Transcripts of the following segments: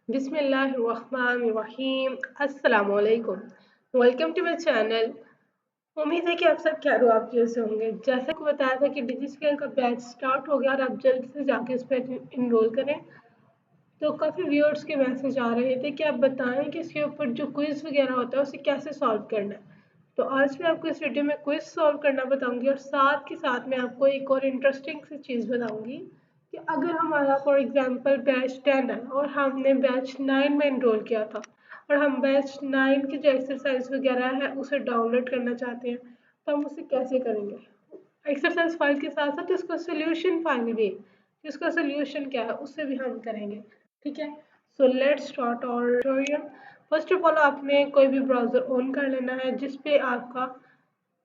बिस्मिल्लाहिर्रहमानिर्रहीम। अस्सलाम वालेकुम। Welcome to my channel. उम्मीद है कि आप सब खैर आफियत से होंगे। जैसा कि बताया था कि डिजिस्केल का बैच स्टार्ट हो गया और आप जल्द से जाके इस पर इनरोल करें। तो काफ़ी व्यूअर्स के मैसेज आ रहे थे कि आप बताएं कि इसके ऊपर जो क्विज़ वगैरह होता है उसे कैसे सॉल्व करना है। तो आज मैं आपको इस वीडियो में क्विज़ सॉल्व करना बताऊंगी और साथ के साथ मैं आपको एक और इंटरेस्टिंग सी चीज़ बताऊंगी कि अगर हमारा फॉर एग्जांपल बैच 10 है और हमने बैच 9 में इनरोल किया था और हम बैच 9 की जो एक्सरसाइज वगैरह है उसे डाउनलोड करना चाहते हैं, तो हम उसे कैसे करेंगे? एक्सरसाइज फाइल के साथ साथ इसको सोल्यूशन फाइल भी, इसका सोल्यूशन क्या है उससे भी हम करेंगे। ठीक है, so let's start our tutorial. First of all आपने कोई भी ब्राउजर ऑन कर लेना है जिस पे आपका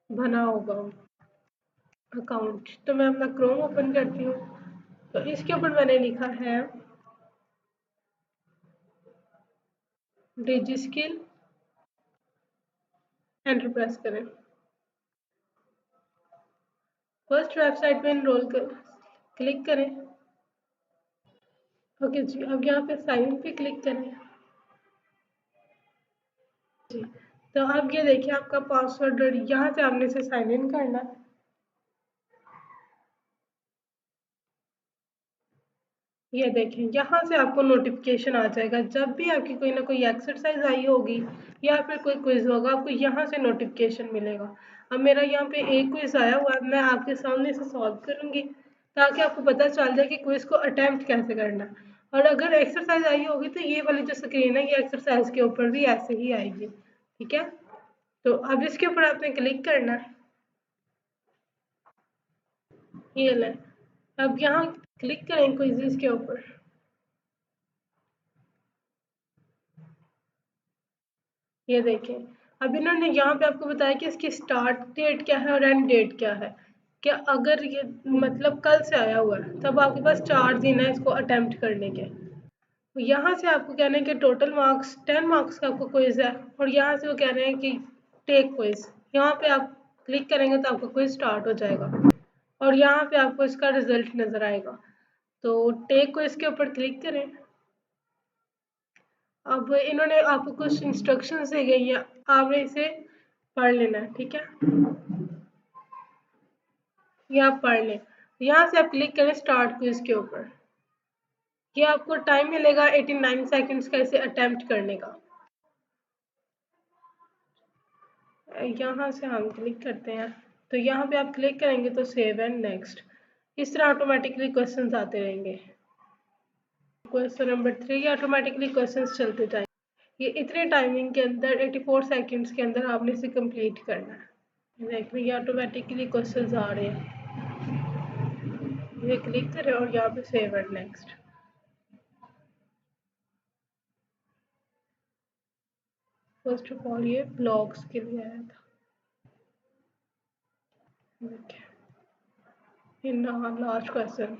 बना होगा अकाउंट। तो मैं अपना क्रोम ओपन करती हूँ। तो इसके ऊपर मैंने लिखा है डिजिस्किल, एंटर प्रेस करें। फर्स्ट वेबसाइट पे एनरोल कर क्लिक करें। ओके जी, अब यहाँ पे साइन इन पे क्लिक करें जी। तो अब ये देखिए आपका पासवर्ड रेडी, यहाँ से आपने इसे साइन इन करना है। ये देखें यहाँ से आपको नोटिफिकेशन आ जाएगा जब भी आपकी कोई ना कोई एक्सरसाइज आई होगी या फिर कोई क्विज होगा, आपको यहाँ से नोटिफिकेशन मिलेगा। अब मेरा यहाँ पे एक क्विज आया हुआ है, मैं आपके सामने इसे सॉल्व करूँगी ताकि आपको पता चल जाए कि क्विज को अटेम्प्ट कैसे करना है। और अगर एक्सरसाइज आई होगी तो ये वाली जो स्क्रीन है ये एक्सरसाइज के ऊपर भी ऐसे ही आएगी। ठीक है, तो अब इसके ऊपर आपने क्लिक करना है। ये लें, अब यहाँ क्लिक करें क्विज़ के ऊपर। ये देखें, अब इन्होंने यहाँ पे आपको बताया कि इसकी स्टार्ट डेट क्या है और एंड डेट क्या है। क्या अगर ये मतलब कल से आया हुआ है तब आपके पास 4 दिन है इसको अटेम्प्ट करने के। यहाँ से आपको कहना है कि टोटल मार्क्स 10 मार्क्स का आपको क्विज है और यहाँ से वो कह रहे हैं कि टेक क्विज। यहाँ पे आप क्लिक करेंगे तो आपका क्विज स्टार्ट हो जाएगा और यहाँ पे आपको इसका रिजल्ट नजर आएगा। तो टेक क्विज के ऊपर क्लिक करें। अब इन्होंने आपको कुछ इंस्ट्रक्शंस दी गई है, आपने इसे पढ़ लेना है। ठीक है, ये आप पढ़ लें। यहाँ से आप क्लिक करें स्टार्ट क्विज के ऊपर। ये आपको टाइम मिलेगा 89 सेकंड्स का इसे अटेम्प्ट करने का। यहाँ से हम क्लिक करते हैं तो यहाँ पे आप क्लिक करेंगे तो सेव एंड नेक्स्ट, इस तरह ऑटोमेटिकली क्वेश्चंस आते रहेंगे। क्वेश्चन नंबर 3 ऑटोमेटिकली क्वेश्चंस चलते जाएंगे। ये इतने टाइमिंग के अंदर 84 सेकंड्स के अंदर आपने इसे कंप्लीट करना है। देख ये ऑटोमेटिकली क्वेश्चंस आ रहे हैं, ये क्लिक करें और यहाँ पे save and next. First of all ये ब्लॉग्स के लिए आया था। इन लास्ट क्वेश्चन,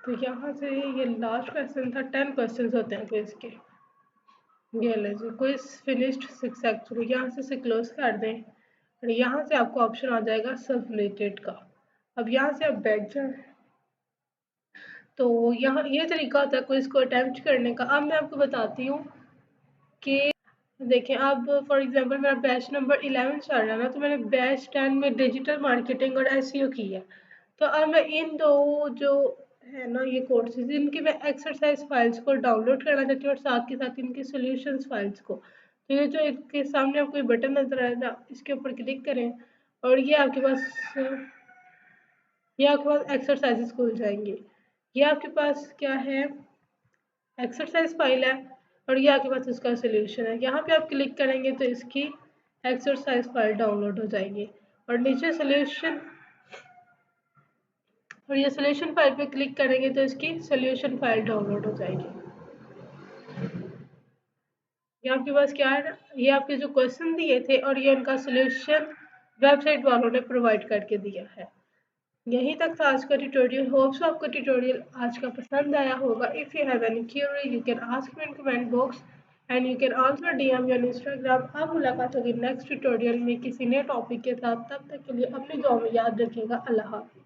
तो यहाँ से ये लास्ट क्वेश्चन था। 10 क्वेश्चन होते हैं क्विज के। ये ले जी, क्विज फिनिश्ड सक्सेसफुली, यहाँ से इसे क्लोज कर दें और यहाँ से आपको ऑप्शन आ जाएगा सबमिटेड का। अब यहाँ से आप बैठ जाएं। तो यहाँ ये तरीका होता है क्विज को अटेम्प्ट करने का। अब मैं आपको बताती हूँ कि देखें, अब फॉर एग्जांपल मेरा बैच नंबर 11 चल रहा है ना, तो मैंने बैच 10 में डिजिटल मार्केटिंग और एसईओ की है। तो अब मैं इन दो जो है ना ये कोर्सेज, इनकी मैं एक्सरसाइज फाइल्स को डाउनलोड करना चाहती हूँ और साथ के साथ इनकी सॉल्यूशंस फाइल्स को। तो ये जो इसके सामने आपको बटन नजर आएगा इसके ऊपर क्लिक करें और ये आपके पास एक्सरसाइजेस खुल जाएंगी। ये आपके पास क्या है, एक्सरसाइज फाइल है और ये आपके पास इसका सोल्यूशन है। यहाँ पे आप क्लिक करेंगे तो इसकी एक्सरसाइज फाइल डाउनलोड हो जाएगी और नीचे सोल्यूशन, और ये सोल्यूशन फाइल पे क्लिक करेंगे तो इसकी सोल्यूशन फाइल डाउनलोड हो जाएगी। ये आपके पास क्या है, ये आपके जो क्वेश्चन दिए थे और ये उनका सोल्यूशन वेबसाइट वालों ने प्रोवाइड करके दिया है। यहीं तक था आज का ट्यूटोरियल। होप्स आपको ट्यूटोरियल आज का पसंद आया होगा। If you have any query you can ask me in comment box and you can also DM me on Instagram. अब मुलाकात होगी नेक्स्ट ट्यूटोरियल में किसी नए टॉपिक के साथ। तब तक के लिए अपनी दुआ में याद रखिएगा। अल्लाह हाफ़िज़।